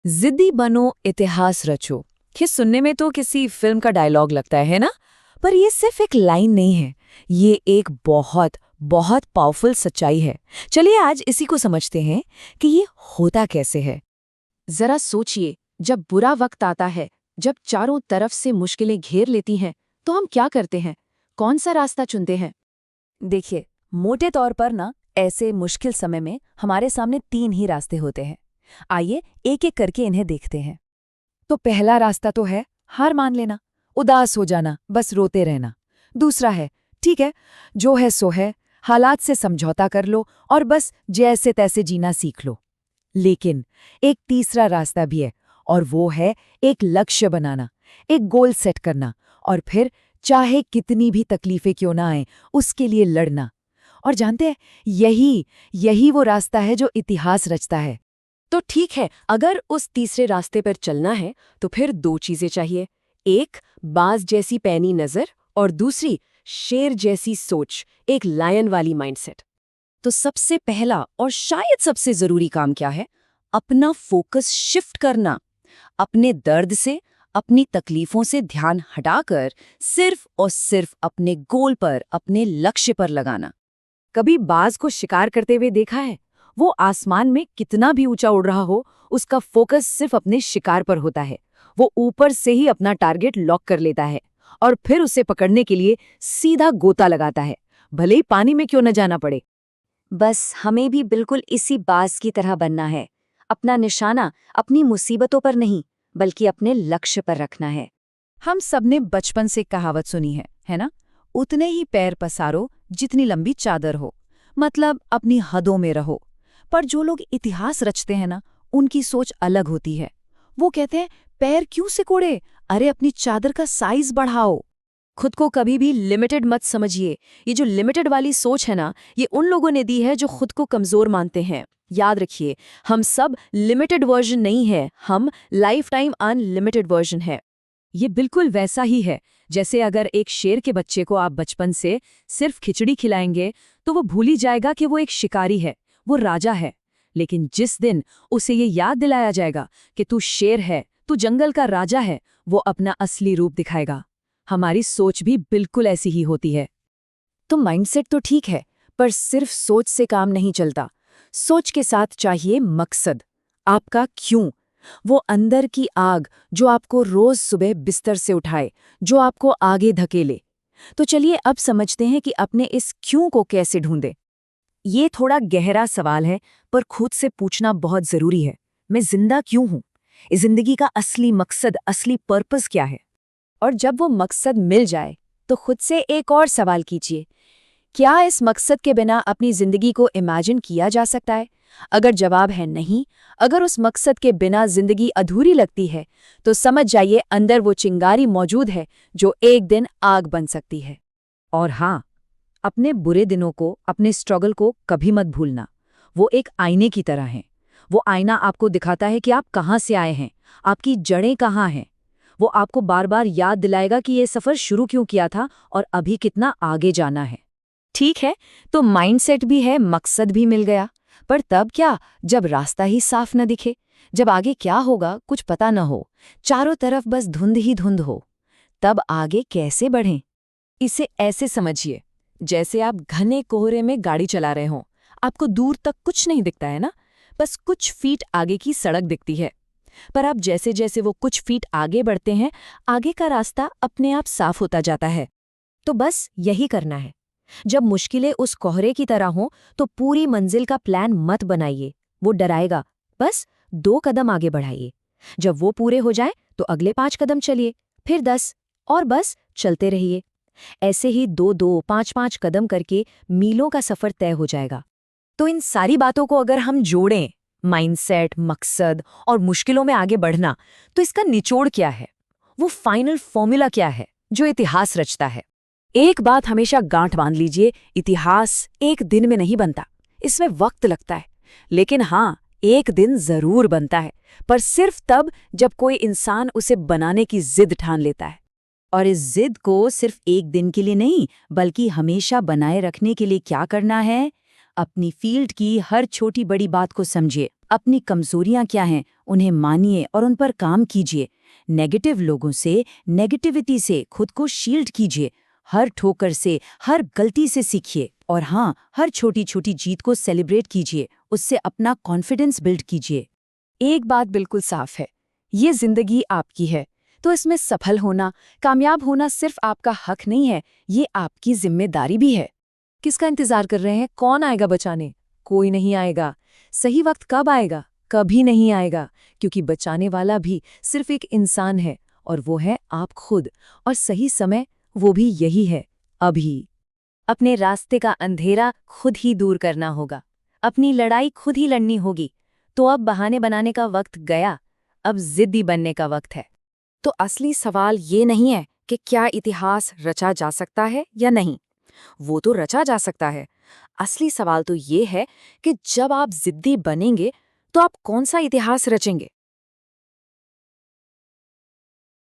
जिद्दी बनो इतिहास रचो। ये सुनने में तो किसी फिल्म का डायलॉग लगता है ना? पर ये सिर्फ एक लाइन नहीं है। ये एक बहुत बहुत पावरफुल सच्चाई है। चलिए आज इसी को समझते हैं कि ये होता कैसे है। जरा सोचिए, जब बुरा वक्त आता है, जब चारों तरफ से मुश्किलें घेर लेती हैं, तो हम क्या करते हैं? कौन सा रास्ता चुनते हैं? देखिए, मोटे तौर पर ना ऐसे मुश्किल समय में हमारे सामने 3 ही रास्ते होते हैं। आइए एक एक करके इन्हें देखते हैं। तो पहला रास्ता तो है हार मान लेना, उदास हो जाना, बस रोते रहना। दूसरा है ठीक है, जो है सो है, हालात से समझौता कर लो और बस जैसे तैसे जीना सीख लो। लेकिन एक तीसरा रास्ता भी है और वो है एक लक्ष्य बनाना, एक गोल सेट करना और फिर चाहे कितनी भी तकलीफें क्यों ना आए उसके लिए लड़ना। और जानते हैं, यही वो रास्ता है जो इतिहास रचता है। तो ठीक है, अगर उस तीसरे रास्ते पर चलना है, तो फिर 2 चीजें चाहिए। एक, बाज जैसी पैनी नजर, और दूसरी, शेर जैसी सोच, एक लायन वाली माइंडसेट। तो सबसे पहला और शायद सबसे जरूरी काम क्या है? अपना फोकस शिफ्ट करना। अपने दर्द से, अपनी तकलीफों से ध्यान हटाकर सिर्फ और सिर्फ अपने गोल पर, अपने लक्ष्य पर लगाना। कभी बाज को शिकार करते हुए देखा है? वो आसमान में कितना भी ऊंचा उड़ रहा हो, उसका फोकस सिर्फ अपने शिकार पर होता है। वो ऊपर से ही अपना टारगेट लॉक कर लेता है और फिर उसे पकड़ने के लिए सीधा गोता लगाता है, भले ही पानी में क्यों न जाना पड़े। बस हमें भी बिल्कुल इसी बाज की तरह बनना है। अपना निशाना अपनी मुसीबतों पर नहीं, बल्कि अपने लक्ष्य पर रखना है। हम सबने बचपन से कहावत सुनी है ना? उतने ही पैर पसारो जितनी लंबी चादर हो। मतलब अपनी हदों में रहो। पर जो लोग इतिहास रचते हैं ना, उनकी सोच अलग होती है। वो कहते हैं पैर क्यों सिकोड़े, अरे अपनी चादर का साइज बढ़ाओ। खुद को कभी भी लिमिटेड मत समझिए। ये जो लिमिटेड वाली सोच है ना, ये उन लोगों ने दी है जो खुद को कमजोर मानते हैं। याद रखिए, हम सब लिमिटेड वर्जन नहीं है, हम लाइफ टाइम अनलिमिटेड वर्जन है। ये बिल्कुल वैसा ही है जैसे अगर एक शेर के बच्चे को आप बचपन से सिर्फ खिचड़ी खिलाएंगे तो वो भूल ही जाएगा कि वो एक शिकारी है, वो राजा है। लेकिन जिस दिन उसे ये याद दिलाया जाएगा कि तू शेर है, तू जंगल का राजा है, वो अपना असली रूप दिखाएगा। हमारी सोच भी बिल्कुल ऐसी ही होती है। तो माइंडसेट तो ठीक है, पर सिर्फ सोच से काम नहीं चलता। सोच के साथ चाहिए मकसद, आपका क्यों। वो अंदर की आग जो आपको रोज सुबह बिस्तर से उठाए, जो आपको आगे धकेले। तो चलिए अब समझते हैं कि अपने इस क्यों को कैसे ढूंढें। ये थोड़ा गहरा सवाल है, पर खुद से पूछना बहुत जरूरी है। मैं जिंदा क्यों हूं? इस जिंदगी का असली मकसद, असली पर्पस क्या है? और जब वो मकसद मिल जाए, तो खुद से एक और सवाल कीजिए, क्या इस मकसद के बिना अपनी जिंदगी को इमेजिन किया जा सकता है? अगर जवाब है नहीं, अगर उस मकसद के बिना जिंदगी अधूरी लगती है, तो समझ जाइए अंदर वो चिंगारी मौजूद है जो एक दिन आग बन सकती है। और हाँ, अपने बुरे दिनों को, अपने स्ट्रगल को कभी मत भूलना। वो एक आईने की तरह है। वो आईना आपको दिखाता है कि आप कहाँ से आए हैं, आपकी जड़ें कहाँ हैं। वो आपको बार बार याद दिलाएगा कि ये सफ़र शुरू क्यों किया था और अभी कितना आगे जाना है। ठीक है, तो माइंडसेट भी है, मकसद भी मिल गया। पर तब क्या, जब रास्ता ही साफ न दिखे, जब आगे क्या होगा कुछ पता न हो, चारों तरफ बस धुंध ही धुंध हो, तब आगे कैसे बढ़ें? इसे ऐसे समझिए, जैसे आप घने कोहरे में गाड़ी चला रहे हों। आपको दूर तक कुछ नहीं दिखता है ना, बस कुछ फीट आगे की सड़क दिखती है। पर आप जैसे जैसे वो कुछ फीट आगे बढ़ते हैं, आगे का रास्ता अपने आप साफ होता जाता है। तो बस यही करना है। जब मुश्किलें उस कोहरे की तरह हों, तो पूरी मंजिल का प्लान मत बनाइए, वो डराएगा। बस 2 कदम आगे बढ़ाइए। जब वो पूरे हो जाए, तो अगले 5 कदम चलिए, फिर 10, और बस चलते रहिए। ऐसे ही 2-2, 5-5 कदम करके मीलों का सफर तय हो जाएगा। तो इन सारी बातों को अगर हम जोड़ें, माइंडसेट, मकसद और मुश्किलों में आगे बढ़ना, तो इसका निचोड़ क्या है? वो फाइनल फॉर्मूला क्या है जो इतिहास रचता है? एक बात हमेशा गांठ बांध लीजिए, इतिहास एक दिन में नहीं बनता, इसमें वक्त लगता है। लेकिन हाँ, एक दिन जरूर बनता है, पर सिर्फ तब जब कोई इंसान उसे बनाने की जिद ठान लेता है। और इस जिद को सिर्फ एक दिन के लिए नहीं, बल्कि हमेशा बनाए रखने के लिए क्या करना है? अपनी फील्ड की हर छोटी बड़ी बात को समझिए, अपनी कमजोरियां क्या हैं उन्हें मानिए और उन पर काम कीजिए। नेगेटिव लोगों से, नेगेटिविटी से खुद को शील्ड कीजिए। हर ठोकर से, हर गलती से सीखिए और हाँ, हर छोटी छोटी जीत को सेलिब्रेट कीजिए, उससे अपना कॉन्फिडेंस बिल्ड कीजिए। एक बात बिल्कुल साफ है, ये जिंदगी आपकी है, तो इसमें सफल होना, कामयाब होना सिर्फ आपका हक नहीं है, ये आपकी जिम्मेदारी भी है। किसका इंतजार कर रहे हैं? कौन आएगा बचाने? कोई नहीं आएगा। सही वक्त कब आएगा? कभी नहीं आएगा, क्योंकि बचाने वाला भी सिर्फ एक इंसान है और वो है आप खुद। और सही समय वो भी यही है, अभी। अपने रास्ते का अंधेरा खुद ही दूर करना होगा, अपनी लड़ाई खुद ही लड़नी होगी। तो अब बहाने बनाने का वक्त गया, अब जिद्दी बनने का वक्त है। तो असली सवाल ये नहीं है कि क्या इतिहास रचा जा सकता है या नहीं, वो तो रचा जा सकता है। असली सवाल तो ये है कि जब आप जिद्दी बनेंगे तो आप कौन सा इतिहास रचेंगे।